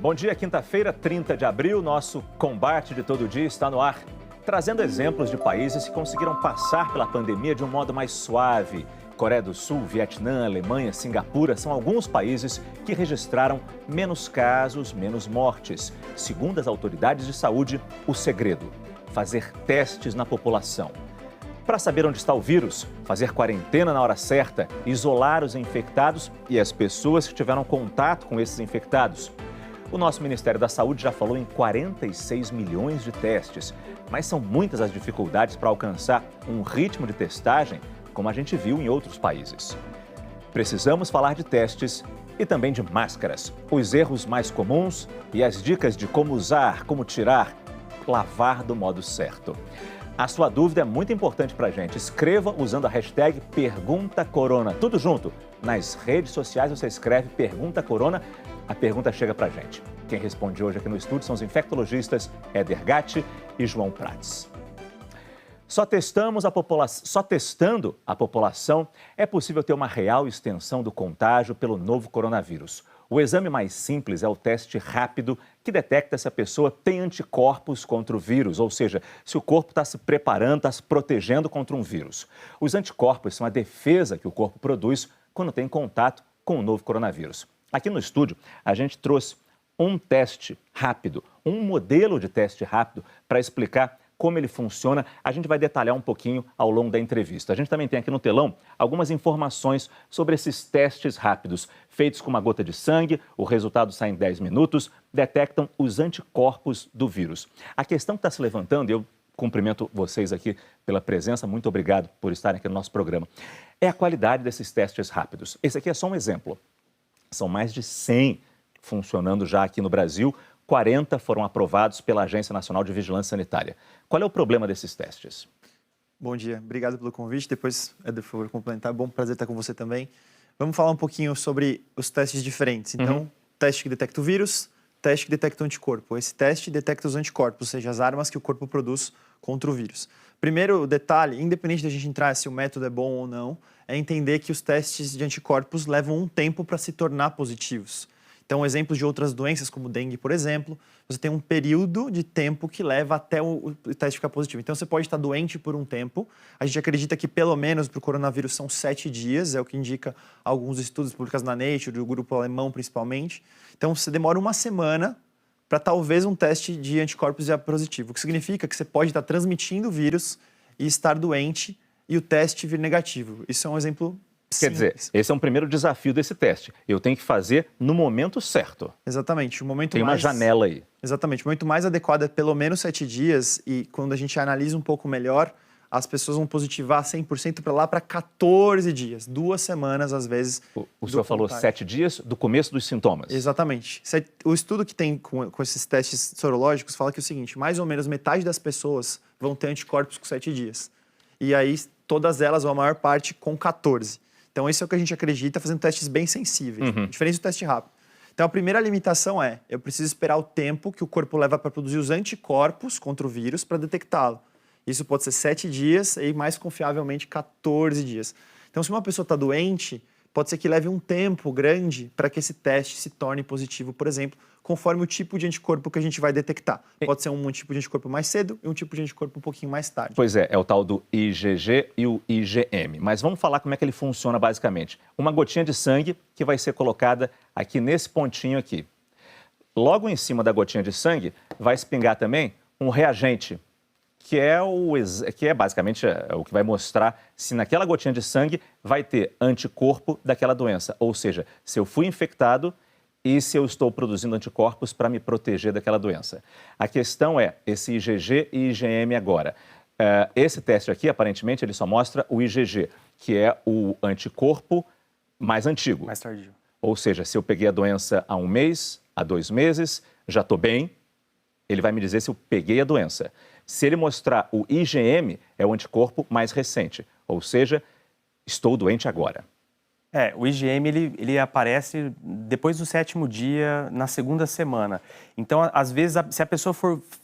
Bom dia, quinta-feira, 30 de abril, nosso combate de todo dia está no ar, trazendo exemplos de países que conseguiram passar pela pandemia de um modo mais suave. Coreia do Sul, Vietnã, Alemanha, Singapura são alguns países que registraram menos casos, menos mortes. Segundo as autoridades de saúde, o segredo: fazer testes na população. Para saber onde está o vírus, fazer quarentena na hora certa, isolar os infectados e as pessoas que tiveram contato com esses infectados. O nosso Ministério da Saúde já falou em 46 milhões de testes, mas são muitas as dificuldades para alcançar um ritmo de testagem como a gente viu em outros países. Precisamos falar de testes e também de máscaras, os erros mais comuns e as dicas de como usar, como tirar, lavar do modo certo. A sua dúvida é muito importante para a gente. Escreva usando a hashtag PerguntaCorona. Tudo junto. Nas redes sociais você escreve Pergunta Corona, a pergunta chega para a gente. Quem responde hoje aqui no estúdio são os infectologistas Éder Gatti e João Prates. Só testando a população é possível ter uma real extensão do contágio pelo novo coronavírus. O exame mais simples é o teste rápido, que detecta se a pessoa tem anticorpos contra o vírus, ou seja, se o corpo está se preparando, está se protegendo contra um vírus. Os anticorpos são a defesa que o corpo produz quando tem contato com o novo coronavírus. Aqui no estúdio, a gente trouxe um teste rápido, um modelo de teste rápido para explicar como ele funciona. A gente vai detalhar um pouquinho ao longo da entrevista. A gente também tem aqui no telão algumas informações sobre esses testes rápidos, feitos com uma gota de sangue, o resultado sai em 10 minutos, detectam os anticorpos do vírus. A questão que está se levantando, e eu cumprimento vocês aqui pela presença, muito obrigado por estarem aqui no nosso programa, é a qualidade desses testes rápidos. Esse aqui é só um exemplo. São mais de 100 funcionando já aqui no Brasil, 40 foram aprovados pela Agência Nacional de Vigilância Sanitária. Qual é o problema desses testes? Bom dia, obrigado pelo convite. Depois, Éder, por favor, complementar. Bom, prazer estar com você também. Vamos falar um pouquinho sobre os testes diferentes. Então, teste que detecta o vírus, teste que detecta o anticorpo. Esse teste detecta os anticorpos, ou seja, as armas que o corpo produz contra o vírus. Primeiro detalhe, independente da gente entrar se o método é bom ou não, é entender que os testes de anticorpos levam um tempo para se tornar positivos. Então, exemplos de outras doenças, como dengue, por exemplo, você tem um período de tempo que leva até o teste ficar positivo. Então, você pode estar doente por um tempo. A gente acredita que, pelo menos, para o coronavírus são 7 dias, é o que indica alguns estudos publicados na Nature, do grupo alemão, principalmente. Então, você demora uma semana para talvez um teste de anticorpos ir positivo, o que significa que você pode estar transmitindo o vírus e estar doente e o teste vir negativo. Isso é um exemplo simples. Quer dizer, esse é um primeiro desafio desse teste. Eu tenho que fazer no momento certo. Exatamente. O momento Tem uma janela aí. Exatamente. O momento mais adequado é pelo menos 7 dias e quando a gente analisa um pouco melhor, as pessoas vão positivar 100% para lá para 14 dias, 2 semanas às vezes. O senhor falou 7 dias do começo dos sintomas. Exatamente. O estudo que tem com esses testes sorológicos fala que é o seguinte, mais ou menos metade das pessoas vão ter anticorpos com 7 dias. E aí todas elas, ou a maior parte, com 14. Então, isso é o que a gente acredita, fazendo testes bem sensíveis, diferente do teste rápido. Então, a primeira limitação é, eu preciso esperar o tempo que o corpo leva para produzir os anticorpos contra o vírus para detectá-lo. Isso pode ser 7 dias e, mais confiavelmente, 14 dias. Então, se uma pessoa está doente, pode ser que leve um tempo grande para que esse teste se torne positivo, por exemplo, conforme o tipo de anticorpo que a gente vai detectar. Pode ser um tipo de anticorpo mais cedo e um tipo de anticorpo um pouquinho mais tarde. Pois é, é o tal do IgG e o IgM. Mas vamos falar como é que ele funciona basicamente. Uma gotinha de sangue que vai ser colocada aqui nesse pontinho aqui. Logo em cima da gotinha de sangue vai espingar também um reagente, que é basicamente o que vai mostrar se naquela gotinha de sangue vai ter anticorpo daquela doença. Ou seja, se eu fui infectado e se eu estou produzindo anticorpos para me proteger daquela doença. A questão é esse IgG e IgM agora. Esse teste aqui, aparentemente, ele só mostra o IgG, que é o anticorpo mais antigo. Mais tardio. Ou seja, se eu peguei a doença há 1 mês, há 2 meses, já estou bem, ele vai me dizer se eu peguei a doença. Se ele mostrar o IgM, é o anticorpo mais recente, ou seja, estou doente agora. O IgM ele aparece depois do 7º dia, na segunda semana. Então, às vezes, se a pessoa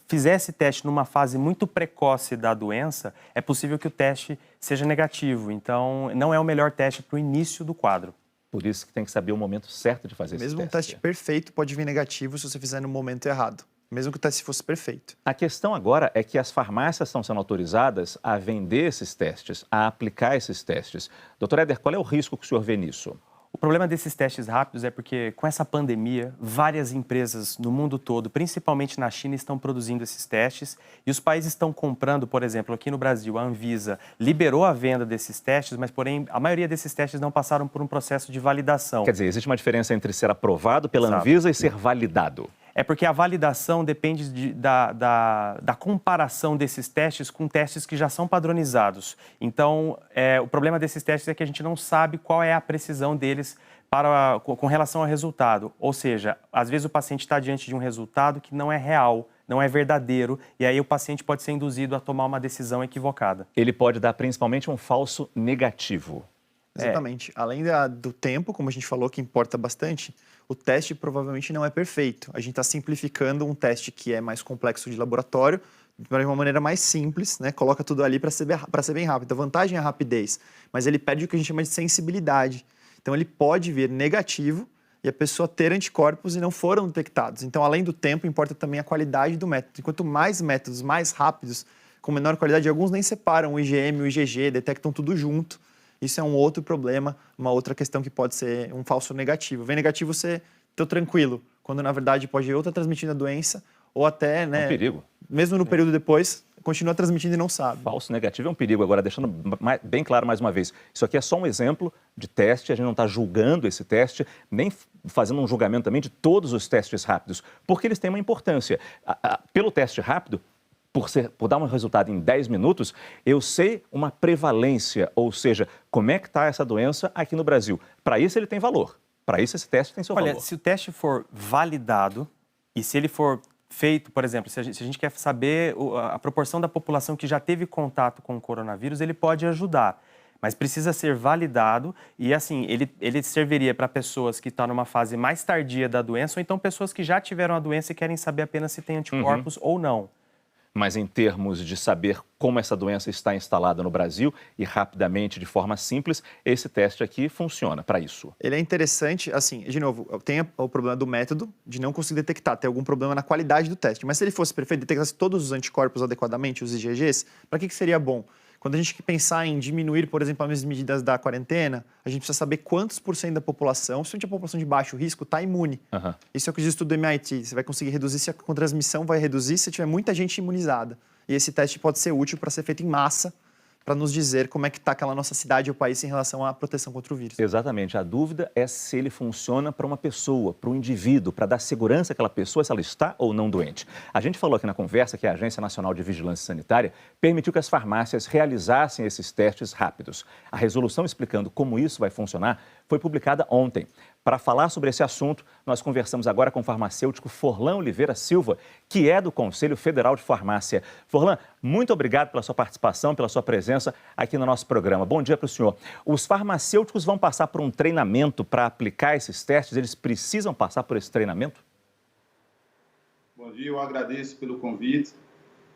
fizer esse teste numa fase muito precoce da doença, é possível que o teste seja negativo. Então, não é o melhor teste para o início do quadro. Por isso que tem que saber o momento certo de fazer esse teste. Mesmo um teste perfeito pode vir negativo se você fizer no momento errado, mesmo que o teste fosse perfeito. A questão agora é que as farmácias estão sendo autorizadas a vender esses testes, a aplicar esses testes. Doutor Éder, qual é o risco que o senhor vê nisso? O problema desses testes rápidos é porque, com essa pandemia, várias empresas no mundo todo, principalmente na China, estão produzindo esses testes e os países estão comprando, por exemplo, aqui no Brasil, a Anvisa liberou a venda desses testes, mas, porém, a maioria desses testes não passaram por um processo de validação. Quer dizer, existe uma diferença entre ser aprovado pela Exato. Anvisa e ser validado. É porque a validação depende da comparação desses testes com testes que já são padronizados. Então, o problema desses testes é que a gente não sabe qual é a precisão deles com relação ao resultado. Ou seja, às vezes o paciente está diante de um resultado que não é real, não é verdadeiro, e aí o paciente pode ser induzido a tomar uma decisão equivocada. Ele pode dar principalmente um falso negativo. Exatamente. Além do tempo, como a gente falou, que importa bastante, o teste provavelmente não é perfeito. A gente está simplificando um teste que é mais complexo de laboratório de uma maneira mais simples, né? Coloca tudo ali para ser bem rápido. A vantagem é a rapidez, mas ele perde o que a gente chama de sensibilidade. Então, ele pode vir negativo e a pessoa ter anticorpos e não foram detectados. Então, além do tempo, importa também a qualidade do método. Quanto mais métodos, mais rápidos, com menor qualidade, alguns nem separam o IgM e o IgG, detectam tudo junto. Isso é um outro problema, uma outra questão que pode ser um falso negativo. Vem negativo, você está tranquilo, quando na verdade pode ir ou estar transmitindo a doença, ou até, né, É um perigo. Mesmo no período depois, continua transmitindo e não sabe. Falso negativo é um perigo. Agora, deixando bem claro mais uma vez, isso aqui é só um exemplo de teste, a gente não está julgando esse teste, nem fazendo um julgamento também de todos os testes rápidos, porque eles têm uma importância. Pelo teste rápido, por dar um resultado em 10 minutos, eu sei uma prevalência, ou seja, como é que está essa doença aqui no Brasil. Para isso ele tem valor, para isso esse teste tem seu valor. Olha, se o teste for validado e se ele for feito, por exemplo, se a gente quer saber a proporção da população que já teve contato com o coronavírus, ele pode ajudar. Mas precisa ser validado e, assim, ele serviria para pessoas que estão numa fase mais tardia da doença ou então pessoas que já tiveram a doença e querem saber apenas se tem anticorpos ou não. Mas em termos de saber como essa doença está instalada no Brasil e rapidamente, de forma simples, esse teste aqui funciona para isso. Ele é interessante, assim, de novo, tem o problema do método, de não conseguir detectar, tem algum problema na qualidade do teste. Mas se ele fosse perfeito, detectasse todos os anticorpos adequadamente, os IgGs, para que seria bom? Quando a gente pensar em diminuir, por exemplo, as medidas da quarentena, a gente precisa saber quantos por cento da população, principalmente a população de baixo risco, está imune. Isso é o que diz o estudo do MIT. Você vai conseguir reduzir, se a transmissão vai reduzir se tiver muita gente imunizada. E esse teste pode ser útil para ser feito em massa, para nos dizer como é que está aquela nossa cidade ou país em relação à proteção contra o vírus. Exatamente. A dúvida é se ele funciona para uma pessoa, para um indivíduo, para dar segurança àquela pessoa, se ela está ou não doente. A gente falou aqui na conversa que a Agência Nacional de Vigilância Sanitária permitiu que as farmácias realizassem esses testes rápidos. A resolução explicando como isso vai funcionar foi publicada ontem. Para falar sobre esse assunto, nós conversamos agora com o farmacêutico Forlan Oliveira Silva, que é do Conselho Federal de Farmácia. Forlan, muito obrigado pela sua participação, pela sua presença aqui no nosso programa. Bom dia para o senhor. Os farmacêuticos vão passar por um treinamento para aplicar esses testes? Eles precisam passar por esse treinamento? Bom dia, eu agradeço pelo convite.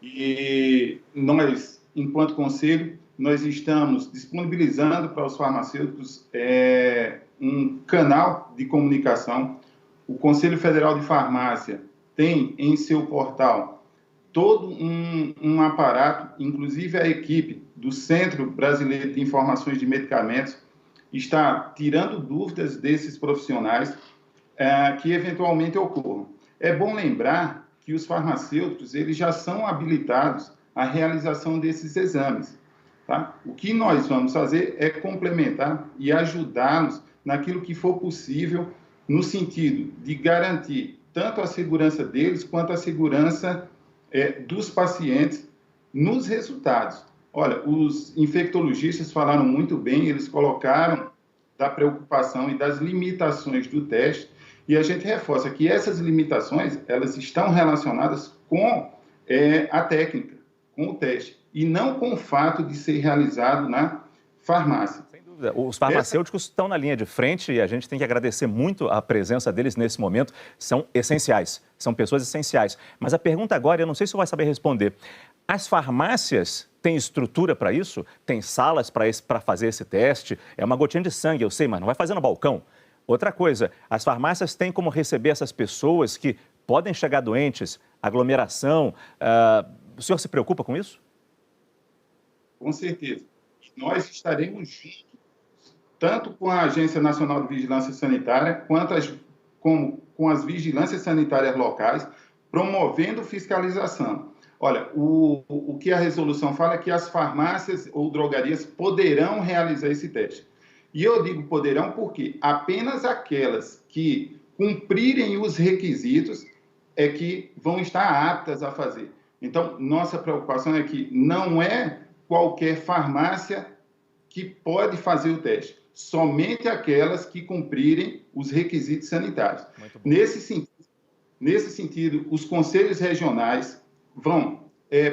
E nós, enquanto conselho, nós estamos disponibilizando para os farmacêuticos um canal de comunicação. O Conselho Federal de Farmácia tem em seu portal todo um aparato, inclusive a equipe do Centro Brasileiro de Informações de Medicamentos está tirando dúvidas desses profissionais que eventualmente ocorram. É bom lembrar que os farmacêuticos eles já são habilitados à realização desses exames. Tá? O que nós vamos fazer é complementar e ajudá-los naquilo que for possível, no sentido de garantir tanto a segurança deles quanto a segurança dos pacientes nos resultados. Olha, os infectologistas falaram muito bem, eles colocaram da preocupação e das limitações do teste, e a gente reforça que essas limitações, elas estão relacionadas com a técnica, com o teste, e não com o fato de ser realizado na farmácia. Sem dúvida. Os farmacêuticos estão na linha de frente e a gente tem que agradecer muito a presença deles nesse momento. São essenciais, são pessoas essenciais. Mas a pergunta agora, eu não sei se você vai saber responder. As farmácias Tem estrutura para isso? Tem salas para fazer esse teste? É uma gotinha de sangue, eu sei, mas não vai fazer no balcão. Outra coisa, as farmácias têm como receber essas pessoas que podem chegar doentes, aglomeração. O senhor se preocupa com isso? Com certeza. Nós estaremos juntos, tanto com a Agência Nacional de Vigilância Sanitária, quanto com as vigilâncias sanitárias locais, promovendo fiscalização. Olha, o que a resolução fala é que as farmácias ou drogarias poderão realizar esse teste. E eu digo poderão porque apenas aquelas que cumprirem os requisitos é que vão estar aptas a fazer. Então, nossa preocupação é que não é qualquer farmácia que pode fazer o teste, somente aquelas que cumprirem os requisitos sanitários. Nesse sentido, os conselhos regionais vão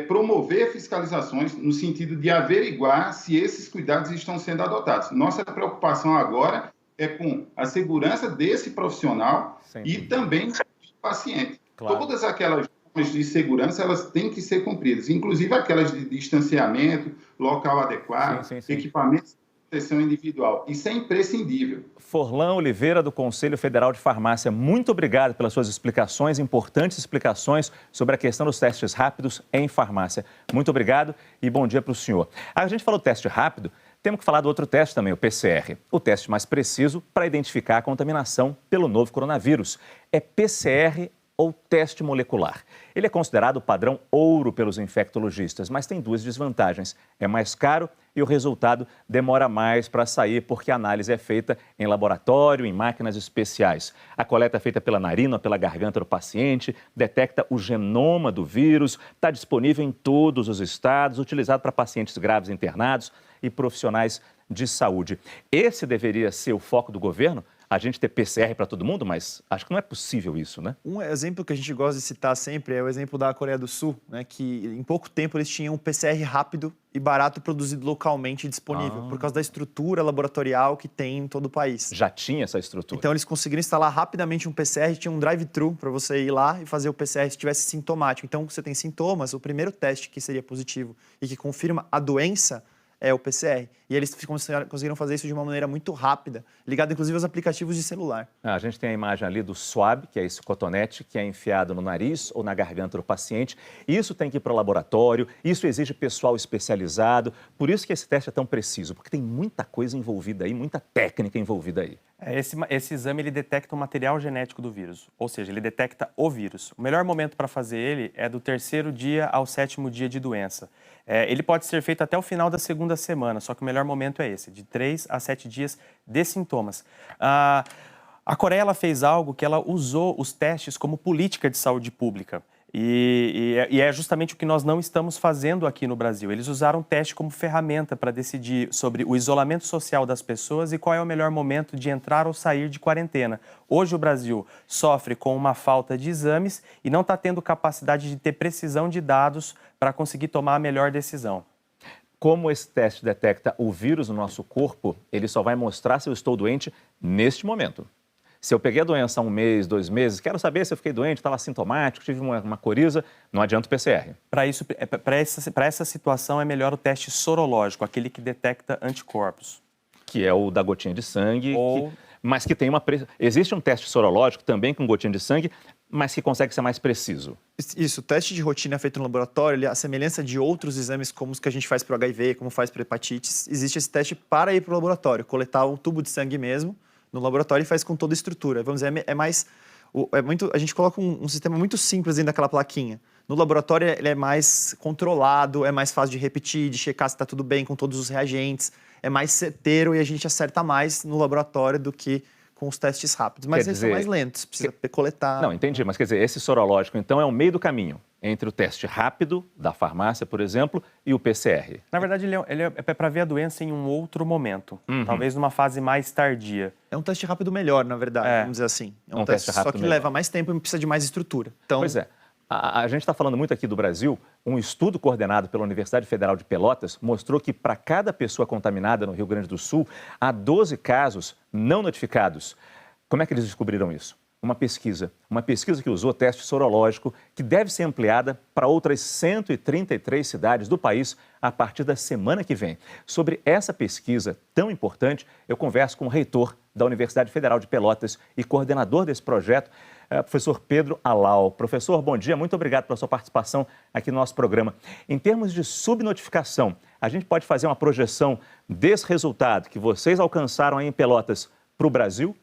promover fiscalizações no sentido de averiguar se esses cuidados estão sendo adotados. Nossa preocupação agora é com a segurança desse profissional e também do paciente. Claro. Todas aquelas normas de segurança, elas têm que ser cumpridas, inclusive aquelas de distanciamento, local adequado, equipamentos de proteção individual. Isso é imprescindível. Forlan Oliveira, do Conselho Federal de Farmácia, muito obrigado pelas suas explicações, importantes explicações sobre a questão dos testes rápidos em farmácia. Muito obrigado e bom dia para o senhor. A gente falou teste rápido, temos que falar do outro teste também, o PCR, o teste mais preciso para identificar a contaminação pelo novo coronavírus. É PCR ou teste molecular. Ele é considerado o padrão ouro pelos infectologistas, mas tem duas desvantagens. É mais caro e o resultado demora mais para sair, porque a análise é feita em laboratório, em máquinas especiais. A coleta é feita pela narina ou pela garganta do paciente, detecta o genoma do vírus, está disponível em todos os estados, utilizado para pacientes graves internados e profissionais de saúde. Esse deveria ser o foco do governo? A gente ter PCR para todo mundo, mas acho que não é possível isso, né? Um exemplo que a gente gosta de citar sempre é o exemplo da Coreia do Sul, né, que em pouco tempo eles tinham um PCR rápido e barato produzido localmente e disponível, por causa da estrutura laboratorial que tem em todo o país. Já tinha essa estrutura. Então eles conseguiram instalar rapidamente um PCR, tinha um drive-thru para você ir lá e fazer o PCR se tivesse sintomático. Então, você tem sintomas, o primeiro teste que seria positivo e que confirma a doença é o PCR. E eles conseguiram fazer isso de uma maneira muito rápida, ligado inclusive aos aplicativos de celular. A gente tem a imagem ali do swab, que é esse cotonete que é enfiado no nariz ou na garganta do paciente. Isso tem que ir para o laboratório, isso exige pessoal especializado. Por isso que esse teste é tão preciso, porque tem muita coisa envolvida aí, muita técnica envolvida aí. Esse exame ele detecta o material genético do vírus, ou seja, ele detecta o vírus. O melhor momento para fazer ele é do 3º dia ao 7º dia de doença. Ele pode ser feito até o final da 2ª semana, só que o melhor momento é esse, de 3 a 7 dias de sintomas. A Coreia ela fez algo que ela usou os testes como política de saúde pública. E é justamente o que nós não estamos fazendo aqui no Brasil. Eles usaram o teste como ferramenta para decidir sobre o isolamento social das pessoas e qual é o melhor momento de entrar ou sair de quarentena. Hoje o Brasil sofre com uma falta de exames e não está tendo capacidade de ter precisão de dados para conseguir tomar a melhor decisão. Como esse teste detecta o vírus no nosso corpo, ele só vai mostrar se eu estou doente neste momento. Se eu peguei a doença há 1 mês, 2 meses, quero saber se eu fiquei doente, estava sintomático, tive uma coriza, não adianta o PCR. Para essa situação é melhor o teste sorológico, aquele que detecta anticorpos. Que é o da gotinha de sangue, mas que tem Existe um teste sorológico também com gotinha de sangue, mas que consegue ser mais preciso. Isso, o teste de rotina feito no laboratório, a semelhança de outros exames como os que a gente faz para o HIV, como faz para hepatites, existe esse teste para ir para o laboratório, coletar um tubo de sangue mesmo no laboratório e faz com toda a estrutura. Vamos dizer, a gente coloca um sistema muito simples dentro daquela plaquinha. No laboratório ele é mais controlado, é mais fácil de repetir, de checar se está tudo bem com todos os reagentes, é mais certeiro e a gente acerta mais no laboratório do que com os testes rápidos. Mas eles são mais lentos, precisa coletar. Não, entendi, mas quer dizer, esse sorológico então é o meio do caminho entre o teste rápido da farmácia, por exemplo, e o PCR. Na verdade, ele é para ver a doença em um outro momento, talvez numa fase mais tardia. É um teste rápido melhor, na verdade, vamos dizer assim. É um teste rápido, só que leva mais tempo e precisa de mais estrutura. Então... Pois é. A gente está falando muito aqui do Brasil. Um estudo coordenado pela Universidade Federal de Pelotas mostrou que para cada pessoa contaminada no Rio Grande do Sul, há 12 casos não notificados. Como é que eles descobriram isso? uma pesquisa que usou teste sorológico, que deve ser ampliada para outras 133 cidades do país a partir da semana que vem. Sobre essa pesquisa tão importante, eu converso com o reitor da Universidade Federal de Pelotas e coordenador desse projeto, professor Pedro Alau. Professor, bom dia, muito obrigado pela sua participação aqui no nosso programa. Em termos de subnotificação, a gente pode fazer uma projeção desse resultado que vocês alcançaram aí em Pelotas para o Brasil?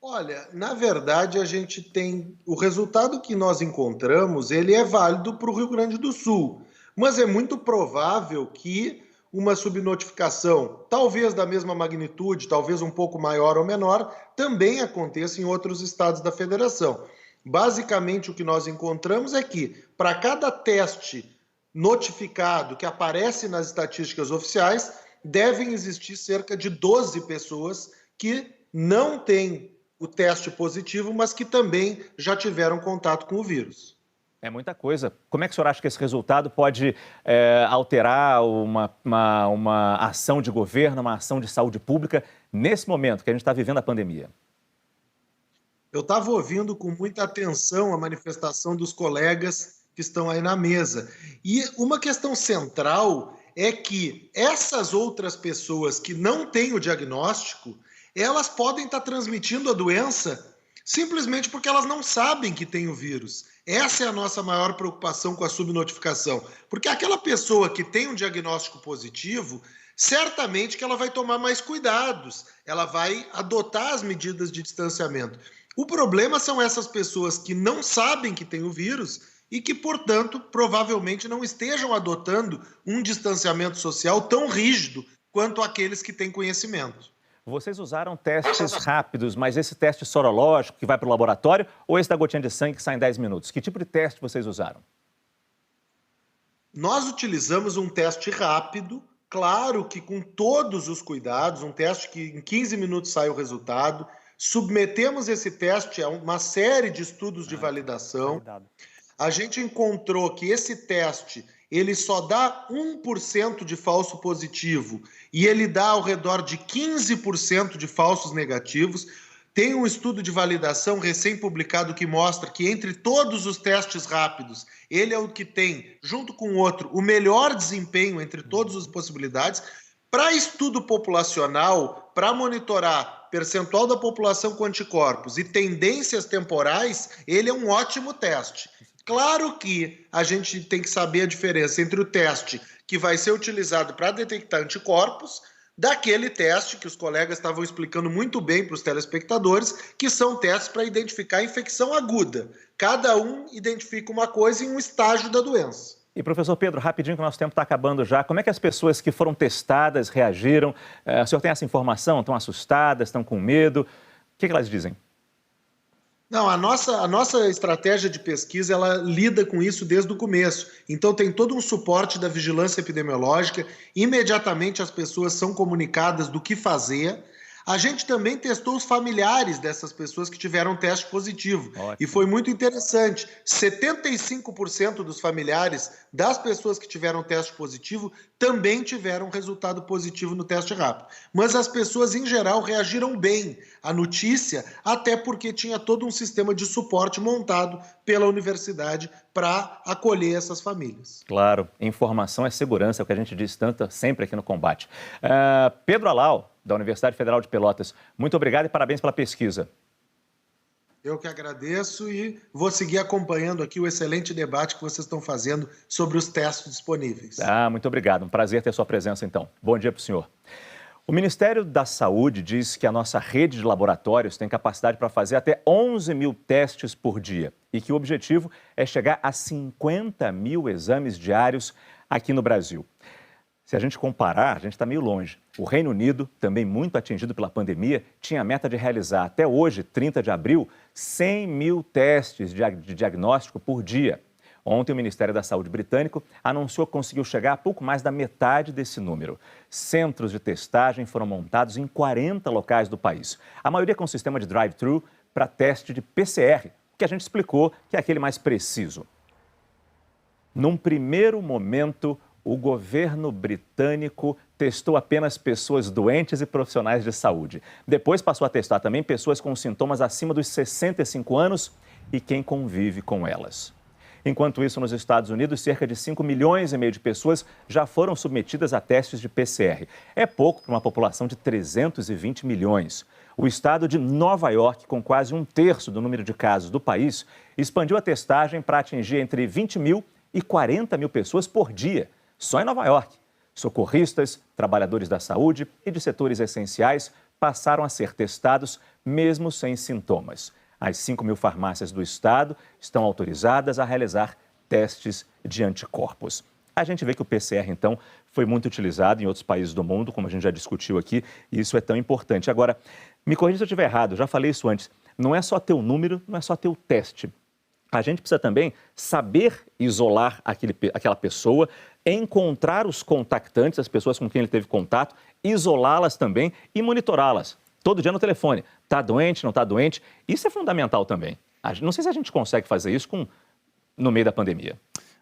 Olha, na verdade, a gente tem o resultado que nós encontramos, ele é válido para o Rio Grande do Sul, mas é muito provável que uma subnotificação, talvez da mesma magnitude, talvez um pouco maior ou menor, também aconteça em outros estados da federação. Basicamente, o que nós encontramos é que, para cada teste notificado que aparece nas estatísticas oficiais, devem existir cerca de 12 pessoas que não têm o teste positivo, mas que também já tiveram contato com o vírus. É muita coisa. Como é que o senhor acha que esse resultado pode alterar uma ação de governo, uma ação de saúde pública, nesse momento que a gente está vivendo a pandemia? Eu estava ouvindo com muita atenção a manifestação dos colegas que estão aí na mesa. E uma questão central é que essas outras pessoas que não têm o diagnóstico, elas podem estar transmitindo a doença simplesmente porque elas não sabem que tem o vírus. Essa é a nossa maior preocupação com a subnotificação. Porque aquela pessoa que tem um diagnóstico positivo, certamente que ela vai tomar mais cuidados, ela vai adotar as medidas de distanciamento. O problema são essas pessoas que não sabem que tem o vírus e que, portanto, provavelmente não estejam adotando um distanciamento social tão rígido quanto aqueles que têm conhecimento. Vocês usaram testes rápidos, mas esse teste sorológico que vai para o laboratório ou esse da gotinha de sangue que sai em 10 minutos? Que tipo de teste vocês usaram? Nós utilizamos um teste rápido, claro que com todos os cuidados, um teste que em 15 minutos sai o resultado. Submetemos esse teste a uma série de estudos de validação. A gente encontrou que esse teste ele só dá 1% de falso positivo e ele dá ao redor de 15% de falsos negativos. Tem um estudo de validação recém-publicado que mostra que entre todos os testes rápidos, ele é o que tem, junto com o outro, o melhor desempenho entre todas as possibilidades. Para estudo populacional, para monitorar percentual da população com anticorpos e tendências temporais, ele é um ótimo teste. Claro que a gente tem que saber a diferença entre o teste que vai ser utilizado para detectar anticorpos, daquele teste que os colegas estavam explicando muito bem para os telespectadores, que são testes para identificar a infecção aguda. Cada um identifica uma coisa em um estágio da doença. E, professor Pedro, rapidinho que o nosso tempo está acabando já, como é que as pessoas que foram testadas reagiram? O senhor tem essa informação? Estão assustadas? Estão com medo? O que elas dizem? Não, a nossa estratégia de pesquisa, ela lida com isso desde o começo. Então, tem todo um suporte da vigilância epidemiológica. Imediatamente, as pessoas são comunicadas do que fazer. A gente também testou os familiares dessas pessoas que tiveram teste positivo. Ótimo. E foi muito interessante. 75% dos familiares das pessoas que tiveram teste positivo também tiveram resultado positivo no teste rápido. Mas as pessoas, em geral, reagiram bem à notícia, até porque tinha todo um sistema de suporte montado pela universidade para acolher essas famílias. Claro, informação é segurança, é o que a gente diz tanto sempre aqui no Combate. Pedro Alau, da Universidade Federal de Pelotas, muito obrigado e parabéns pela pesquisa. Eu que agradeço e vou seguir acompanhando aqui o excelente debate que vocês estão fazendo sobre os testes disponíveis. Muito obrigado. Um prazer ter sua presença, então. Bom dia para o senhor. O Ministério da Saúde diz que a nossa rede de laboratórios tem capacidade para fazer até 11 mil testes por dia e que o objetivo é chegar a 50 mil exames diários aqui no Brasil. Se a gente comparar, a gente está meio longe. O Reino Unido, também muito atingido pela pandemia, tinha a meta de realizar até hoje, 30 de abril, 100 mil testes de diagnóstico por dia. Ontem, o Ministério da Saúde britânico anunciou que conseguiu chegar a pouco mais da metade desse número. Centros de testagem foram montados em 40 locais do país. A maioria com sistema de drive-thru para teste de PCR, que a gente explicou que é aquele mais preciso. Num primeiro momento, o governo britânico testou apenas pessoas doentes e profissionais de saúde. Depois passou a testar também pessoas com sintomas acima dos 65 anos e quem convive com elas. Enquanto isso, nos Estados Unidos, cerca de 5,5 milhões de pessoas já foram submetidas a testes de PCR. É pouco para uma população de 320 milhões. O estado de Nova York, com quase 1/3 do número de casos do país, expandiu a testagem para atingir entre 20 mil e 40 mil pessoas por dia, só em Nova York. Socorristas, trabalhadores da saúde e de setores essenciais passaram a ser testados mesmo sem sintomas. As 5 mil farmácias do estado estão autorizadas a realizar testes de anticorpos. A gente vê que o PCR, então, foi muito utilizado em outros países do mundo, como a gente já discutiu aqui, e isso é tão importante. Agora, me corrija se eu estiver errado, já falei isso antes, não é só ter o número, não é só ter o teste. A gente precisa também saber isolar aquela pessoa, encontrar os contactantes, as pessoas com quem ele teve contato, isolá-las também e monitorá-las. Todo dia no telefone. Está doente, não está doente? Isso é fundamental também. Não sei se a gente consegue fazer isso no meio da pandemia.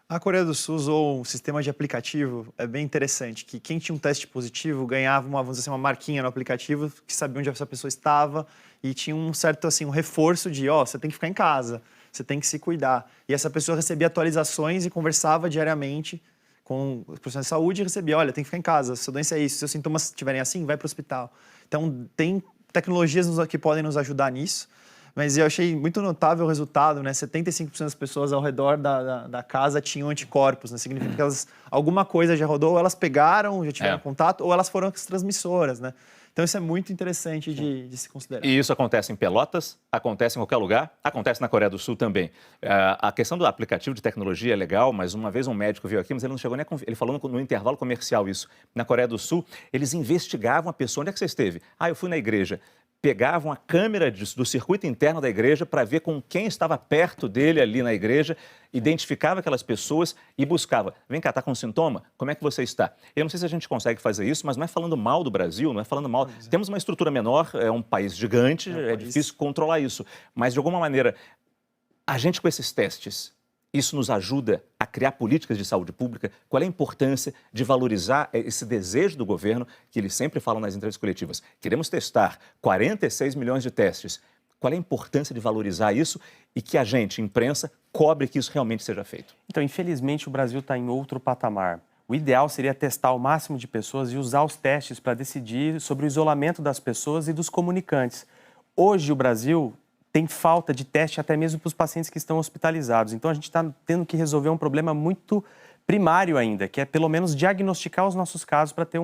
A Coreia do Sul usou um sistema de aplicativo, é bem interessante, que quem tinha um teste positivo ganhava vamos dizer assim, uma marquinha no aplicativo que sabia onde essa pessoa estava e tinha um certo assim, um reforço de, você tem que ficar em casa, você tem que se cuidar. E essa pessoa recebia atualizações e conversava diariamente com os profissionais de saúde e recebia, olha, tem que ficar em casa, sua doença é isso, se seus sintomas estiverem assim, vai para o hospital. Então, tem tecnologias que podem nos ajudar nisso, mas eu achei muito notável o resultado, né? 75% das pessoas ao redor da casa tinham anticorpos, né? Significa que alguma coisa já rodou, ou elas pegaram, já tiveram contato, ou elas foram as transmissoras, né? Então, isso é muito interessante de se considerar. E isso acontece em Pelotas, acontece em qualquer lugar, acontece na Coreia do Sul também. A questão do aplicativo de tecnologia é legal, mas uma vez um médico veio aqui, mas ele não chegou nem ele falou no intervalo comercial isso. Na Coreia do Sul, eles investigavam a pessoa. Onde é que você esteve? Eu fui na igreja. Pegavam a câmera do circuito interno da igreja para ver com quem estava perto dele ali na igreja, identificava aquelas pessoas e buscava. Vem cá, está com sintoma? Como é que você está? Eu não sei se a gente consegue fazer isso, mas não é falando mal do Brasil, não é falando mal. Temos uma estrutura menor, é um país gigante, é difícil controlar isso. Mas, de alguma maneira, a gente com esses testes, isso nos ajuda a criar políticas de saúde pública? Qual é a importância de valorizar esse desejo do governo, que eles sempre falam nas entrevistas coletivas? Queremos testar 46 milhões de testes. Qual é a importância de valorizar isso e que a gente, imprensa, cobre que isso realmente seja feito? Então, infelizmente, o Brasil está em outro patamar. O ideal seria testar o máximo de pessoas e usar os testes para decidir sobre o isolamento das pessoas e dos comunicantes. Hoje, o Brasil tem falta de teste até mesmo para os pacientes que estão hospitalizados. Então, a gente está tendo que resolver um problema muito primário ainda, que é pelo menos diagnosticar os nossos casos para ter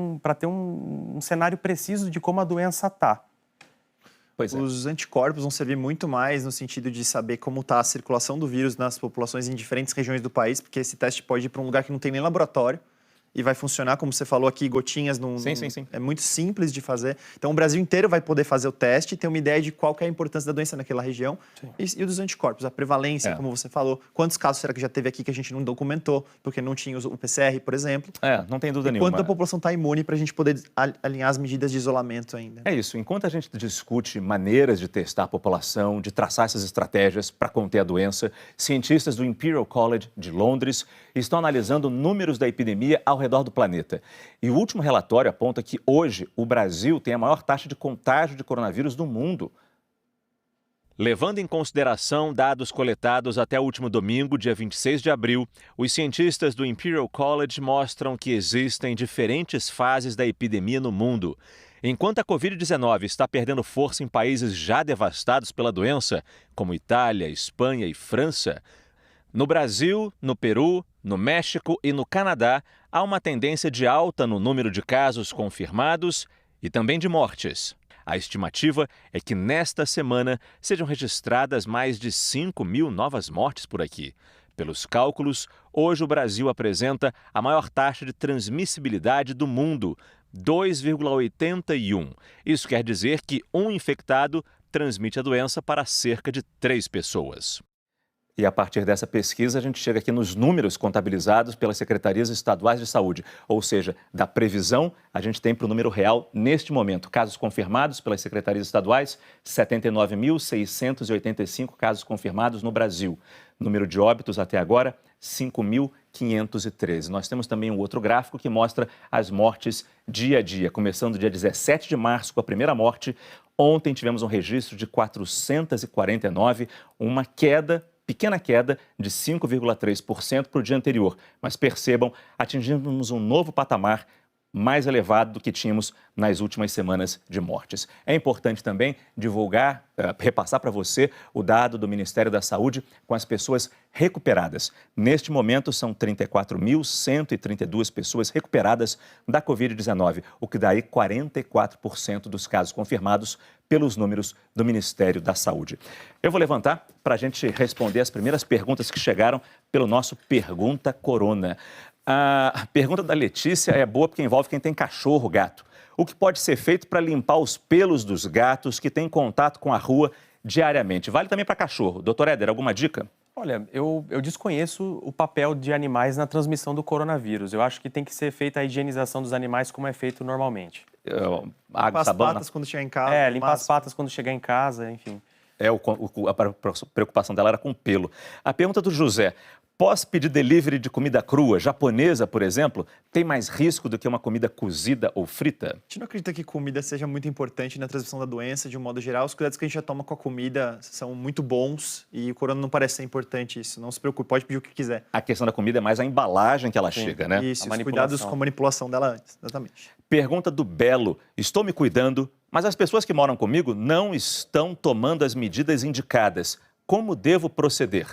um cenário preciso de como a doença está. Os anticorpos vão servir muito mais no sentido de saber como está a circulação do vírus nas populações em diferentes regiões do país, porque esse teste pode ir para um lugar que não tem nem laboratório e vai funcionar, como você falou aqui, gotinhas. Sim. É muito simples de fazer. Então, o Brasil inteiro vai poder fazer o teste e ter uma ideia de qual que é a importância da doença naquela região e dos anticorpos, a prevalência, como você falou. Quantos casos será que já teve aqui que a gente não documentou, porque não tinha o PCR, por exemplo? Não tem dúvida nenhuma. Enquanto a população está imune para a gente poder alinhar as medidas de isolamento ainda. É isso. Enquanto a gente discute maneiras de testar a população, de traçar essas estratégias para conter a doença, cientistas do Imperial College de Londres estão analisando números da epidemia ao redor do planeta. E o último relatório aponta que hoje o Brasil tem a maior taxa de contágio de coronavírus do mundo. Levando em consideração dados coletados até o último domingo, dia 26 de abril, os cientistas do Imperial College mostram que existem diferentes fases da epidemia no mundo. Enquanto a Covid-19 está perdendo força em países já devastados pela doença, como Itália, Espanha e França, no Brasil, no Peru, no México e no Canadá, há uma tendência de alta no número de casos confirmados e também de mortes. A estimativa é que nesta semana sejam registradas mais de 5 mil novas mortes por aqui. Pelos cálculos, hoje o Brasil apresenta a maior taxa de transmissibilidade do mundo, 2,81. Isso quer dizer que um infectado transmite a doença para cerca de 3 pessoas. E a partir dessa pesquisa, a gente chega aqui nos números contabilizados pelas secretarias estaduais de saúde. Ou seja, da previsão, a gente tem para o número real neste momento. Casos confirmados pelas secretarias estaduais, 79.685 casos confirmados no Brasil. Número de óbitos até agora, 5.500. 513. Nós temos também um outro gráfico que mostra as mortes dia a dia, começando dia 17 de março com a primeira morte. Ontem tivemos um registro de 449, uma pequena queda de 5,3% para o dia anterior. Mas percebam, atingimos um novo patamar mais elevado do que tínhamos nas últimas semanas de mortes. É importante também divulgar, repassar para você o dado do Ministério da Saúde com as pessoas recuperadas. Neste momento, são 34.132 pessoas recuperadas da Covid-19, o que dá aí 44% dos casos confirmados pelos números do Ministério da Saúde. Eu vou levantar para a gente responder as primeiras perguntas que chegaram pelo nosso Pergunta Corona. A pergunta da Letícia é boa porque envolve quem tem cachorro, gato. O que pode ser feito para limpar os pelos dos gatos que têm contato com a rua diariamente? Vale também para cachorro. Doutor Éder, alguma dica? Olha, eu desconheço o papel de animais na transmissão do coronavírus. Eu acho que tem que ser feita a higienização dos animais como é feito normalmente. Limpar as patas quando chegar em casa. Limpar as patas quando chegar em casa, enfim. A preocupação dela era com o pelo. A pergunta do José: posso pedir delivery de comida crua, japonesa, por exemplo? Tem mais risco do que uma comida cozida ou frita? A gente não acredita que comida seja muito importante na transmissão da doença, de um modo geral. Os cuidados que a gente já toma com a comida são muito bons e o corona não parece ser importante isso. Não se preocupe, pode pedir o que quiser. A questão da comida é mais a embalagem que ela chega, né? Isso, os cuidados com a manipulação dela antes, exatamente. Pergunta do Belo: estou me cuidando, mas as pessoas que moram comigo não estão tomando as medidas indicadas. Como devo proceder?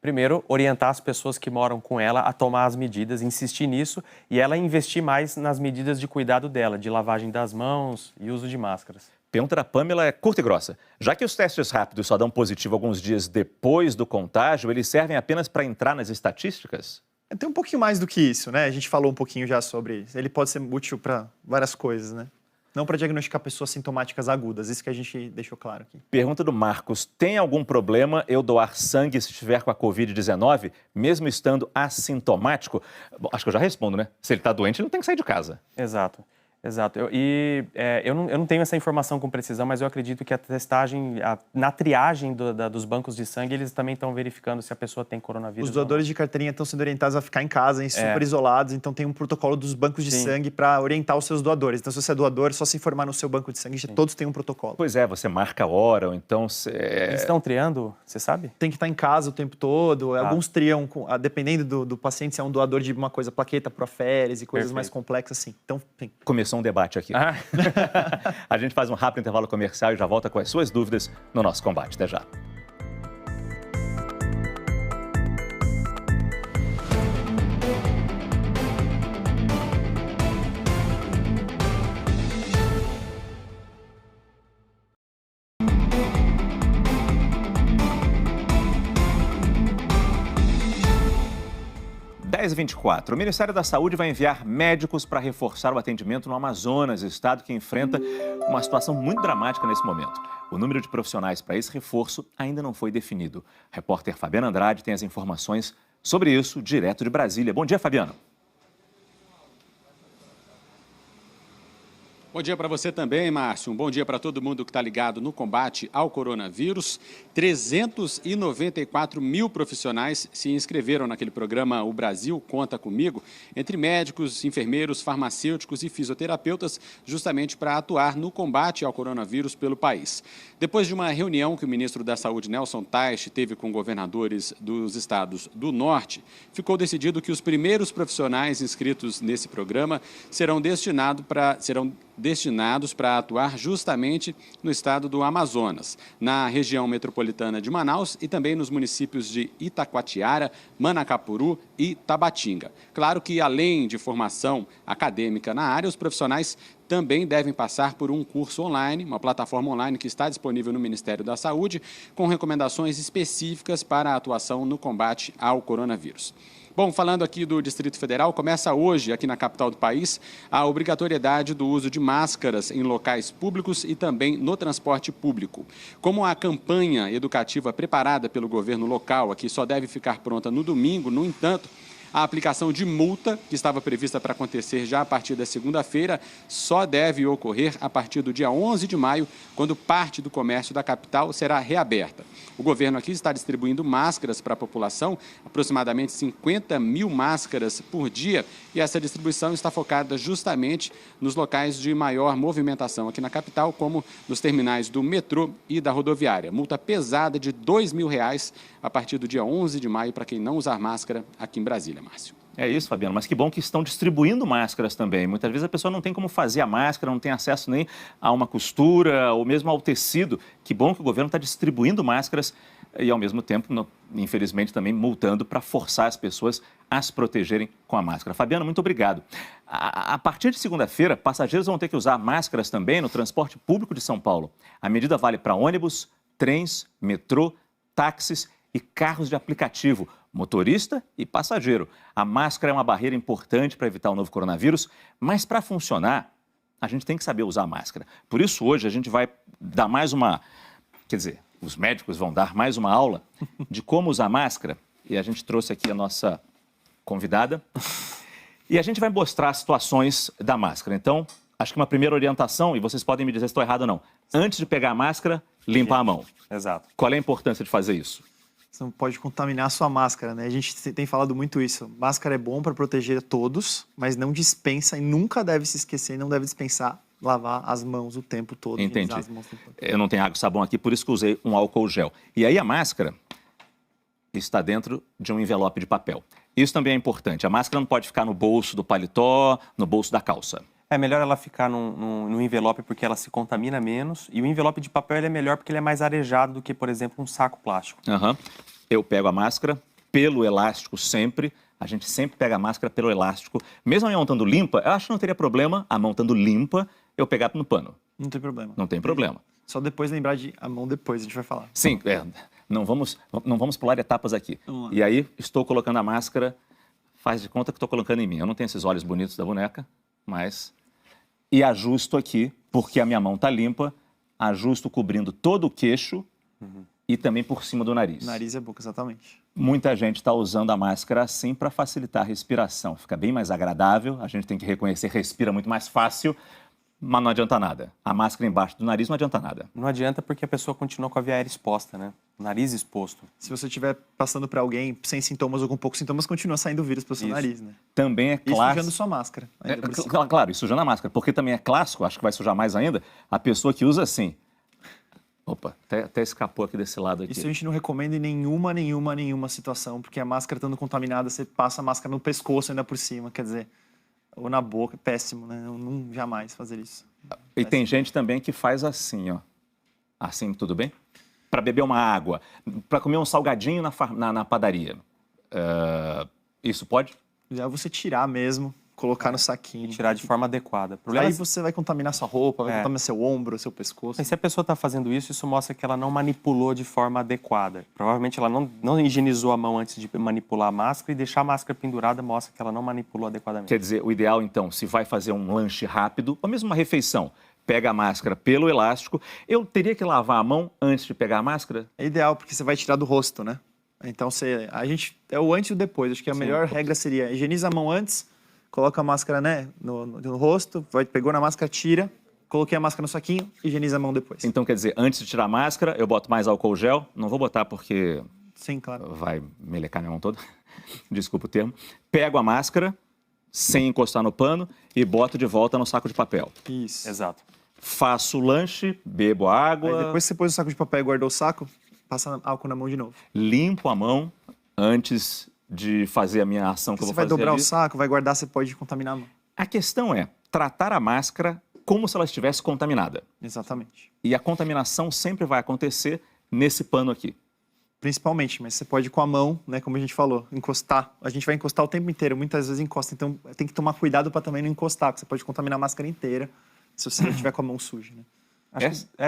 Primeiro, orientar as pessoas que moram com ela a tomar as medidas, insistir nisso e ela investir mais nas medidas de cuidado dela, de lavagem das mãos e uso de máscaras. Pergunta da Pamela é curta e grossa. Já que os testes rápidos só dão positivo alguns dias depois do contágio, eles servem apenas para entrar nas estatísticas? Tem um pouquinho mais do que isso, né? A gente falou um pouquinho já sobre isso. Ele pode ser útil para várias coisas, né? Não para diagnosticar pessoas sintomáticas agudas, isso que a gente deixou claro aqui. Pergunta do Marcos: tem algum problema eu doar sangue se estiver com a Covid-19, mesmo estando assintomático? Bom, acho que eu já respondo, né? Se ele está doente, ele não tem que sair de casa. Exato. Eu não tenho essa informação com precisão, mas eu acredito que a testagem, na triagem dos bancos de sangue, eles também estão verificando se a pessoa tem coronavírus. Os doadores de carteirinha estão sendo orientados a ficar em casa, super isolados, então tem um protocolo dos bancos de sangue para orientar os seus doadores. Então, se você é doador, é só se informar no seu banco de sangue, todos têm um protocolo. Pois é, você marca a hora, ou então... Eles estão triando, você sabe? Tem que estar em casa o tempo todo, alguns triam, dependendo do paciente, se é um doador de uma coisa, plaqueta, proférese e coisas mais complexas assim. Então, tem. Começou um debate aqui. A gente faz um rápido intervalo comercial e já volta com as suas dúvidas no nosso combate. Até já. (10h24). O Ministério da Saúde vai enviar médicos para reforçar o atendimento no Amazonas, estado que enfrenta uma situação muito dramática nesse momento. O número de profissionais para esse reforço ainda não foi definido. A repórter Fabiana Andrade tem as informações sobre isso direto de Brasília. Bom dia, Fabiana. Bom dia para você também, Márcio. Um bom dia para todo mundo que está ligado no combate ao coronavírus. 394 mil profissionais se inscreveram naquele programa O Brasil Conta Comigo, entre médicos, enfermeiros, farmacêuticos e fisioterapeutas, justamente para atuar no combate ao coronavírus pelo país. Depois de uma reunião que o ministro da Saúde, Nelson Teich, teve com governadores dos estados do Norte, ficou decidido que os primeiros profissionais inscritos nesse programa serão destinados para atuar justamente no estado do Amazonas, na região metropolitana de Manaus e também nos municípios de Itacoatiara, Manacapuru e Tabatinga. Claro que, além de formação acadêmica na área, os profissionais também devem passar por um curso online, uma plataforma online que está disponível no Ministério da Saúde, com recomendações específicas para a atuação no combate ao coronavírus. Bom, falando aqui do Distrito Federal, começa hoje, aqui na capital do país, a obrigatoriedade do uso de máscaras em locais públicos e também no transporte público. Como a campanha educativa preparada pelo governo local aqui só deve ficar pronta no domingo, no entanto, A aplicação de multa, que estava prevista para acontecer já a partir da segunda-feira, só deve ocorrer a partir do dia 11 de maio, quando parte do comércio da capital será reaberta. O governo aqui está distribuindo máscaras para a população, aproximadamente 50 mil máscaras por dia, e essa distribuição está focada justamente nos locais de maior movimentação aqui na capital, como nos terminais do metrô e da rodoviária. Multa pesada de R$ 2.000 a partir do dia 11 de maio para quem não usar máscara aqui em Brasília, Márcio. É isso, Fabiano, mas que bom que estão distribuindo máscaras também. Muitas vezes a pessoa não tem como fazer a máscara, não tem acesso nem a uma costura ou mesmo ao tecido. Que bom que o governo está distribuindo máscaras e, ao mesmo tempo, infelizmente, também multando para forçar as pessoas a se protegerem com a máscara. Fabiano, muito obrigado. A partir de segunda-feira, passageiros vão ter que usar máscaras também no transporte público de São Paulo. A medida vale para ônibus, trens, metrô, táxis e carros de aplicativo, motorista e passageiro. A máscara é uma barreira importante para evitar o novo coronavírus, mas para funcionar, a gente tem que saber usar a máscara. Por isso, hoje, a gente vai dar mais uma... Quer dizer, os médicos vão dar mais uma aula de como usar máscara. E a gente trouxe aqui a nossa convidada. E a gente vai mostrar as situações da máscara. Então, acho que uma primeira orientação, e vocês podem me dizer se estou errado ou não. Antes de pegar a máscara, limpa a mão. Exato. Qual é a importância de fazer isso? Você não pode contaminar a sua máscara, né? A gente tem falado muito isso. Máscara é bom para proteger todos, mas não dispensa e nunca deve se esquecer, não deve dispensar lavar as mãos o tempo todo. Entendi. As mãos o tempo todo. Eu não tenho água e sabão aqui, por isso que usei um álcool gel. E aí a máscara está dentro de um envelope de papel. Isso também é importante. A máscara não pode ficar no bolso do paletó, no bolso da calça. É melhor ela ficar no envelope porque ela se contamina menos. E o envelope de papel ele é melhor porque ele é mais arejado do que, por exemplo, um saco plástico. Uhum. Eu pego a máscara pelo elástico sempre. A gente sempre pega a máscara pelo elástico. Mesmo a mão estando limpa, eu acho que não teria problema a mão estando limpa eu pegar no pano. Não tem problema. Não tem problema. Só depois lembrar de a mão depois, a gente vai falar. Sim, não vamos pular etapas aqui. E aí, estou colocando a máscara, faz de conta que estou colocando em mim. Eu não tenho esses olhos bonitos da boneca, mas... E ajusto aqui, porque a minha mão está limpa, ajusto cobrindo todo o queixo e também por cima do nariz. Nariz e boca, exatamente. Muita gente está usando a máscara assim para facilitar a respiração. Fica bem mais agradável, a gente tem que reconhecer, respira muito mais fácil, mas não adianta nada. A máscara embaixo do nariz não adianta nada. Não adianta porque a pessoa continua com a via aérea exposta, né? O nariz exposto. Se você estiver passando para alguém sem sintomas ou com poucos sintomas, continua saindo vírus pelo seu nariz, né? Também é E clássico... sujando sua máscara. Claro, e sujando a máscara. Porque também é clássico, acho que vai sujar mais ainda, a pessoa que usa assim. Opa, até escapou aqui desse lado aqui. Isso a gente não recomenda em nenhuma situação, porque a máscara estando contaminada, você passa a máscara no pescoço ainda por cima, quer dizer, ou na boca, é péssimo, né? Não jamais fazer isso. E tem gente também que faz assim, ó. Assim, tudo bem? Para beber uma água, para comer um salgadinho na padaria. Isso pode? Já você tirar mesmo, colocar no saquinho. E tirar de forma adequada. Aí você vai contaminar sua roupa, vai contaminar seu ombro, seu pescoço. Mas se a pessoa está fazendo isso, isso mostra que ela não manipulou de forma adequada. Provavelmente ela não higienizou a mão antes de manipular a máscara e deixar a máscara pendurada mostra que ela não manipulou adequadamente. Quer dizer, o ideal então, se vai fazer um lanche rápido, ou mesmo uma refeição, pega a máscara pelo elástico. Eu teria que lavar a mão antes de pegar a máscara? É ideal, porque você vai tirar do rosto, né? Então, é o antes e o depois. Acho que a melhor regra seria higieniza a mão antes, coloca a máscara, né, no rosto, pegou na máscara, tira, coloquei a máscara no saquinho, higieniza a mão depois. Então, quer dizer, antes de tirar a máscara, eu boto mais álcool gel. Não vou botar porque... Sim, claro. Vai melecar minha mão toda. Desculpa o termo. Pego a máscara, sem encostar no pano, e boto de volta no saco de papel. Isso. Exato. Faço o lanche, bebo água... Aí depois que você pôs o saco de papel e guardou o saco, passa álcool na mão de novo. Limpo a mão antes de fazer a minha ação que eu vou fazer. Você vai dobrar ali. o saco, vai guardar, você pode contaminar a mão. A questão é tratar a máscara como se ela estivesse contaminada. Exatamente. E a contaminação sempre vai acontecer nesse pano aqui. Principalmente, mas você pode com a mão, né, como a gente falou, encostar. A gente vai encostar o tempo inteiro, muitas vezes encosta. Então tem que tomar cuidado para também não encostar, porque você pode contaminar a máscara inteira se você estiver com a mão suja, né?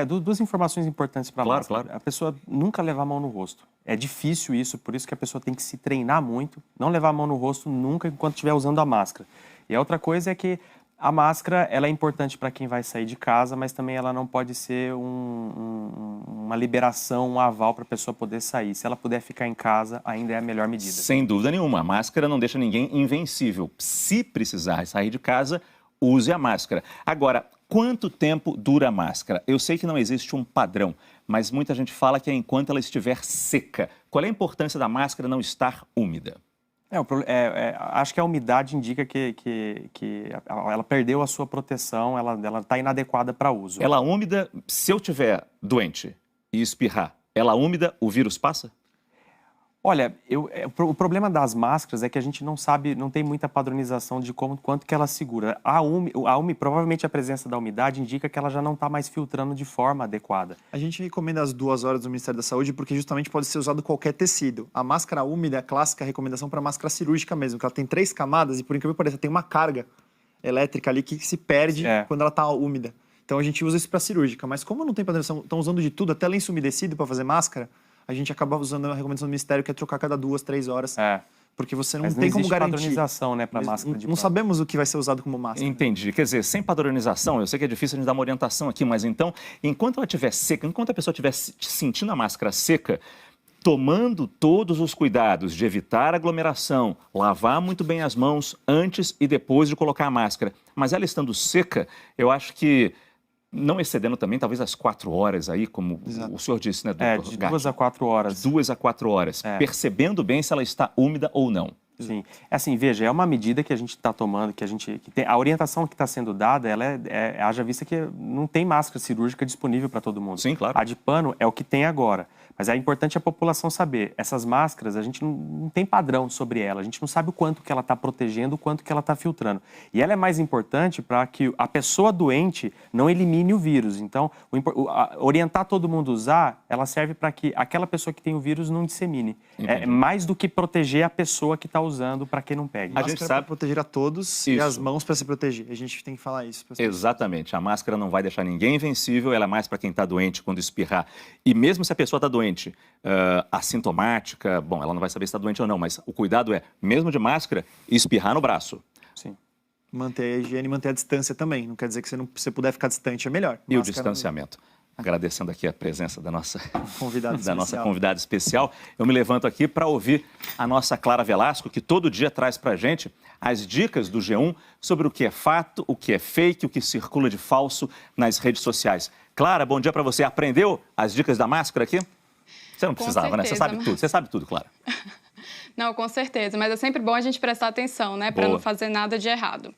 Duas informações importantes para Claro, máscara. claro. A pessoa nunca levar a mão no rosto. É difícil isso, por isso que a pessoa tem que se treinar muito. Não levar a mão no rosto nunca enquanto estiver usando a máscara. E a outra coisa é que A máscara, ela é importante para quem vai sair de casa, mas também ela não pode ser uma liberação, um aval para a pessoa poder sair. Se ela puder ficar em casa, ainda é a melhor medida. Sem dúvida nenhuma, a máscara não deixa ninguém invencível. Se precisar sair de casa, use a máscara. Agora, quanto tempo dura a máscara? Eu sei que não existe um padrão, mas muita gente fala que é enquanto ela estiver seca. Qual é a importância da máscara não estar úmida? Acho que a umidade indica que ela perdeu a sua proteção, ela está inadequada para uso. Ela úmida, se eu estiver doente e espirrar, ela úmida, o vírus passa? Olha, o problema das máscaras é que a gente não sabe, não tem muita padronização de quanto que ela segura. Provavelmente a presença da umidade indica que ela já não está mais filtrando de forma adequada. A gente recomenda as 2 horas do Ministério da Saúde porque justamente pode ser usado qualquer tecido. A máscara úmida é a clássica recomendação para máscara cirúrgica mesmo, que ela tem 3 camadas e, por incrível que pareça, tem uma carga elétrica ali que se perde quando ela está úmida. Então a gente usa isso para cirúrgica, mas como não tem padronização, estão usando de tudo, até lenço umedecido para fazer máscara, a gente acaba usando a recomendação do Ministério, que é trocar cada 2, 3 horas. Porque você não tem como garantir. Padronização, né, para máscara de pano. Não sabemos o que vai ser usado como máscara. Entendi. Quer dizer, sem padronização, eu sei que é difícil a gente dar uma orientação aqui, mas então, enquanto ela estiver seca, enquanto a pessoa estiver sentindo a máscara seca, tomando todos os cuidados de evitar aglomeração, lavar muito bem as mãos antes e depois de colocar a máscara, mas ela estando seca, eu acho que não excedendo também, talvez as 4 horas aí, como o senhor disse, né, doutor? De 2 a 4 horas. 2 a 4 horas, percebendo bem se ela está úmida ou não. Sim. Assim, veja, é uma medida que a gente está tomando, a orientação que está sendo dada, haja vista que não tem máscara cirúrgica disponível para todo mundo. Sim, claro. A de pano é o que tem agora. Mas é importante a população saber, essas máscaras, a gente não tem padrão sobre ela, a gente não sabe o quanto que ela está protegendo, o quanto que ela está filtrando. E ela é mais importante para que a pessoa doente não elimine o vírus. Então, orientar todo mundo a usar, ela serve para que aquela pessoa que tem o vírus não dissemine. Entendi. É mais do que proteger a pessoa que está usando para que não pegue. A gente sabe proteger a todos e as mãos para se proteger. A gente tem que falar isso. Exatamente. A máscara não vai deixar ninguém invencível, ela é mais para quem está doente quando espirrar. E mesmo se a pessoa está doente, assintomática, bom, ela não vai saber se está doente ou não, mas o cuidado é, mesmo de máscara, espirrar no braço. Sim. Manter a higiene e manter a distância também. Não quer dizer que se você puder ficar distante é melhor. E o distanciamento. Agradecendo aqui a presença da nossa convidada especial. Eu me levanto aqui para ouvir a nossa Clara Velasco, que todo dia traz para a gente as dicas do G1 sobre o que é fato, o que é fake, o que circula de falso nas redes sociais. Clara, bom dia para você. Aprendeu as dicas da máscara aqui? Você não precisava, né? Você sabe tudo. Você sabe tudo, Clara. Não, com certeza. Mas é sempre bom a gente prestar atenção, né? Para não fazer nada de errado.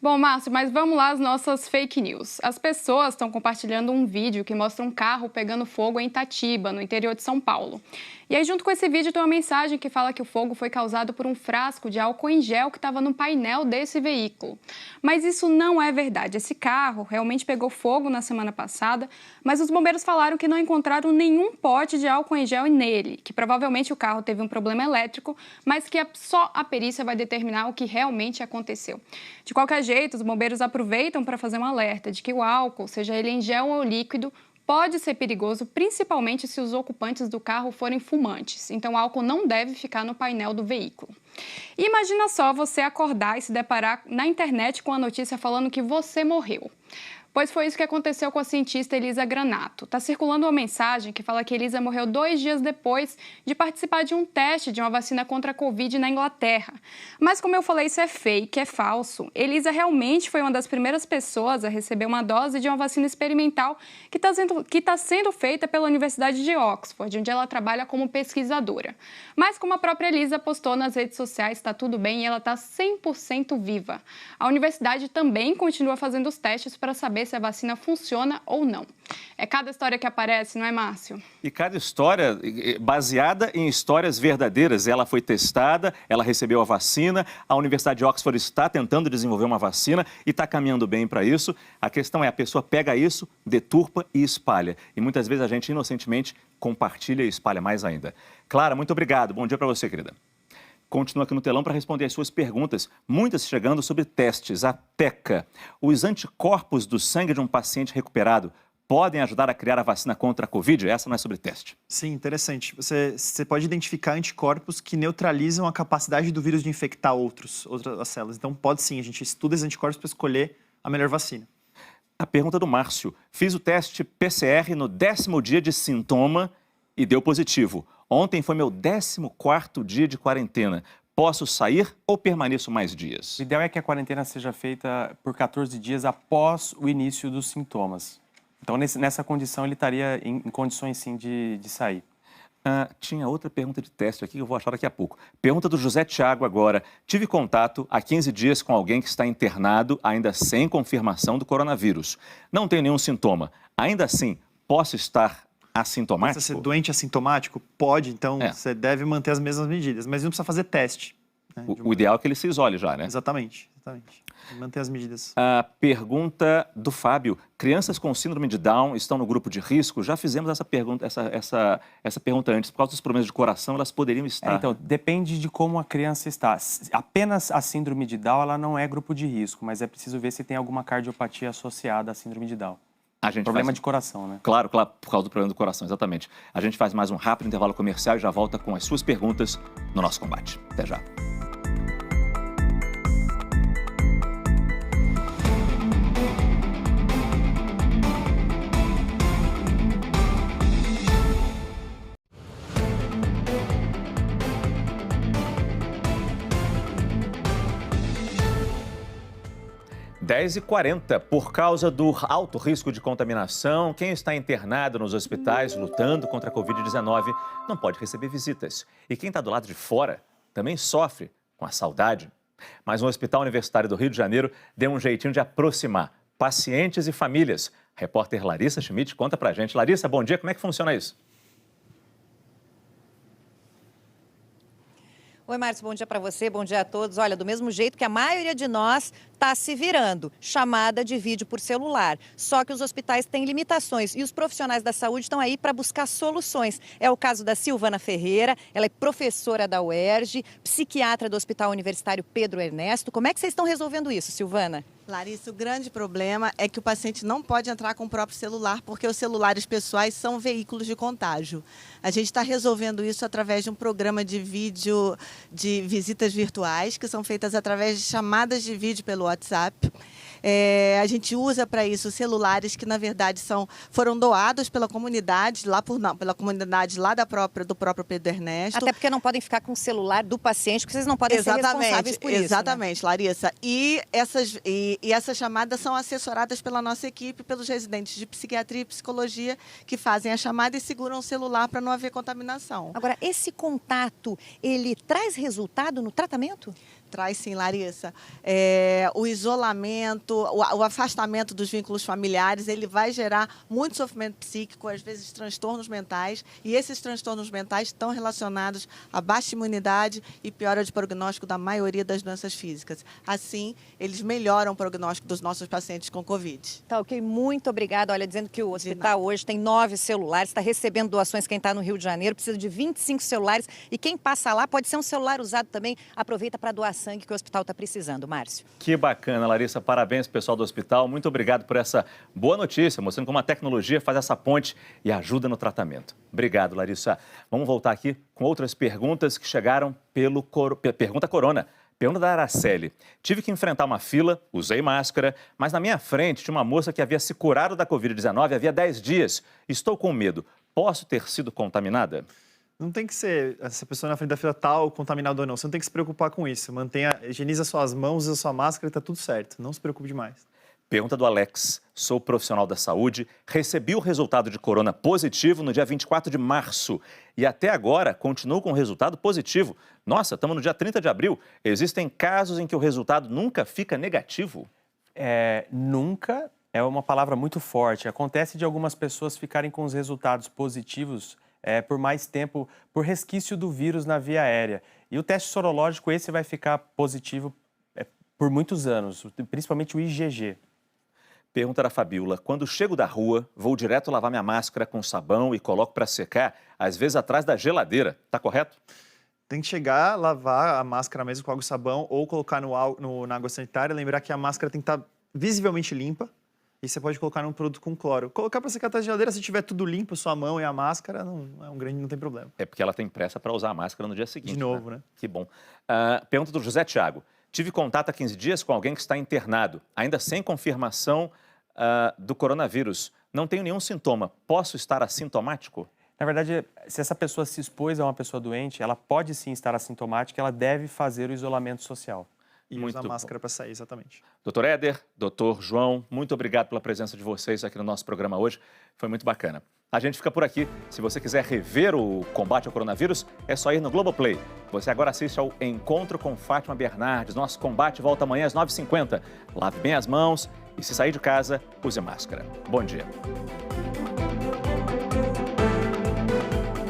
Bom, Márcio, mas vamos lá às nossas fake news. As pessoas estão compartilhando um vídeo que mostra um carro pegando fogo em Itatiba, no interior de São Paulo. E aí, junto com esse vídeo, tem uma mensagem que fala que o fogo foi causado por um frasco de álcool em gel que estava no painel desse veículo. Mas isso não é verdade. Esse carro realmente pegou fogo na semana passada, mas os bombeiros falaram que não encontraram nenhum pote de álcool em gel nele, que provavelmente o carro teve um problema elétrico, mas que só a perícia vai determinar o que realmente aconteceu. De qualquer jeito, os bombeiros aproveitam para fazer um alerta de que o álcool, seja ele em gel ou líquido, pode ser perigoso, principalmente se os ocupantes do carro forem fumantes. Então, o álcool não deve ficar no painel do veículo. E imagina só você acordar e se deparar na internet com a notícia falando que você morreu. Pois foi isso que aconteceu com a cientista Elisa Granato. Está circulando uma mensagem que fala que Elisa morreu 2 dias depois de participar de um teste de uma vacina contra a Covid na Inglaterra. Mas, como eu falei, isso é fake, é falso. Elisa realmente foi uma das primeiras pessoas a receber uma dose de uma vacina experimental que está sendo feita pela Universidade de Oxford, onde ela trabalha como pesquisadora. Mas, como a própria Elisa postou nas redes sociais, está tudo bem e ela está 100% viva. A universidade também continua fazendo os testes para saber se a vacina funciona ou não. É cada história que aparece, não é, Márcio? E cada história baseada em histórias verdadeiras. Ela foi testada, ela recebeu a vacina, a Universidade de Oxford está tentando desenvolver uma vacina e está caminhando bem para isso. A questão é, a pessoa pega isso, deturpa e espalha. E muitas vezes a gente inocentemente compartilha e espalha mais ainda. Clara, muito obrigado. Bom dia para você, querida. Continua aqui no telão para responder as suas perguntas, muitas chegando sobre testes. A TECA, os anticorpos do sangue de um paciente recuperado podem ajudar a criar a vacina contra a Covid? Essa não é sobre teste. Sim, interessante. Você pode identificar anticorpos que neutralizam a capacidade do vírus de infectar outras células. Então, pode sim, a gente estuda esses anticorpos para escolher a melhor vacina. A pergunta do Márcio. Fiz o teste PCR no 10º dia de sintoma e deu positivo. Ontem foi meu 14º dia de quarentena. Posso sair ou permaneço mais dias? O ideal é que a quarentena seja feita por 14 dias após o início dos sintomas. Então, nessa condição, ele estaria em condições, sim, de sair. Tinha outra pergunta de teste aqui que eu vou achar daqui a pouco. Pergunta do José Tiago agora. Tive contato há 15 dias com alguém que está internado, ainda sem confirmação do coronavírus. Não tenho nenhum sintoma. Ainda assim, posso estar assintomático? Se você é doente assintomático, pode. Então, você deve manter as mesmas medidas. Mas não precisa fazer teste. Né, o ideal é que ele se isole já, né? Exatamente. Manter as medidas. A pergunta do Fábio. Crianças com síndrome de Down estão no grupo de risco? Já fizemos essa pergunta antes. Por causa dos problemas de coração, elas poderiam estar. Então, depende de como a criança está. Apenas a síndrome de Down, ela não é grupo de risco, mas é preciso ver se tem alguma cardiopatia associada à síndrome de Down. Problema de coração, né? Claro, por causa do problema do coração, exatamente. A gente faz mais um rápido intervalo comercial e já volta com as suas perguntas no nosso combate. Até já. Dez e 40, por causa do alto risco de contaminação, quem está internado nos hospitais lutando contra a Covid-19 não pode receber visitas. E quem está do lado de fora também sofre com a saudade. Mas o Hospital Universitário do Rio de Janeiro deu um jeitinho de aproximar pacientes e famílias. A repórter Larissa Schmidt conta pra gente. Larissa, bom dia, como é que funciona isso? Oi, Márcio, bom dia para você, bom dia a todos. Olha, do mesmo jeito que a maioria de nós está se virando, chamada de vídeo por celular. Só que os hospitais têm limitações e os profissionais da saúde estão aí para buscar soluções. É o caso da Silvana Ferreira, ela é professora da UERJ, psiquiatra do Hospital Universitário Pedro Ernesto. Como é que vocês estão resolvendo isso, Silvana? Larissa, o grande problema é que o paciente não pode entrar com o próprio celular, porque os celulares pessoais são veículos de contágio. A gente está resolvendo isso através de um programa de vídeo de visitas virtuais, que são feitas através de chamadas de vídeo pelo WhatsApp. A gente usa para isso celulares que, na verdade, foram doados pela comunidade, pela comunidade lá do próprio Pedro Ernesto. Até porque não podem ficar com o celular do paciente, porque vocês não podem ser responsáveis por isso. Exatamente, né? Larissa. E essas chamadas são assessoradas pela nossa equipe, pelos residentes de psiquiatria e psicologia, que fazem a chamada e seguram o celular para não haver contaminação. Agora, esse contato, ele traz resultado no tratamento? Traz sim, Larissa. O isolamento, o afastamento dos vínculos familiares, ele vai gerar muito sofrimento psíquico, às vezes transtornos mentais, e esses transtornos mentais estão relacionados a baixa imunidade e piora de prognóstico da maioria das doenças físicas. Assim, eles melhoram o prognóstico dos nossos pacientes com Covid. Tá, ok. Muito obrigada. Olha, dizendo que o hospital hoje tem 9 celulares, está recebendo doações quem está no Rio de Janeiro, precisa de 25 celulares, e quem passa lá pode ser um celular usado também, aproveita para doar sangue que o hospital está precisando. Márcio. Que bacana, Larissa. Parabéns, pessoal do hospital. Muito obrigado por essa boa notícia, mostrando como a tecnologia faz essa ponte e ajuda no tratamento. Obrigado, Larissa. Vamos voltar aqui com outras perguntas que chegaram pelo Pergunta Corona. Pergunta da Araceli. Tive que enfrentar uma fila, usei máscara, mas na minha frente tinha uma moça que havia se curado da Covid-19 havia 10 dias. Estou com medo. Posso ter sido contaminada? Não tem que ser essa pessoa na frente da fila tal, contaminada ou não. Você não tem que se preocupar com isso. Higieniza suas mãos, usa sua máscara e está tudo certo. Não se preocupe demais. Pergunta do Alex. Sou profissional da saúde, recebi o resultado de corona positivo no dia 24 de março e até agora continuo com o resultado positivo. Nossa, estamos no dia 30 de abril. Existem casos em que o resultado nunca fica negativo? Nunca é uma palavra muito forte. Acontece de algumas pessoas ficarem com os resultados positivos por mais tempo, por resquício do vírus na via aérea. E o teste sorológico, esse vai ficar positivo por muitos anos, principalmente o IgG. Pergunta da Fabiola. Quando chego da rua, vou direto lavar minha máscara com sabão e coloco para secar, às vezes atrás da geladeira. Tá correto? Tem que chegar, lavar a máscara mesmo com água e sabão ou colocar na água sanitária. Lembrar que a máscara tem que estar visivelmente limpa E você pode colocar num produto com cloro. Colocar para secar a geladeira, se tiver tudo limpo, sua mão e a máscara, não tem problema. É porque ela tem pressa para usar a máscara no dia seguinte. De novo, né? Que bom. Pergunta do José Thiago. Tive contato há 15 dias com alguém que está internado, ainda sem confirmação do coronavírus. Não tenho nenhum sintoma. Posso estar assintomático? Na verdade, se essa pessoa se expôs a uma pessoa doente, ela pode sim estar assintomática, ela deve fazer o isolamento social. E usar máscara para sair, exatamente. Doutor Éder, doutor João, muito obrigado pela presença de vocês aqui no nosso programa hoje. Foi muito bacana. A gente fica por aqui. Se você quiser rever o combate ao coronavírus, é só ir no Globoplay. Você agora assiste ao Encontro com Fátima Bernardes. Nosso combate volta amanhã às 9h50. Lave bem as mãos e, se sair de casa, use máscara. Bom dia.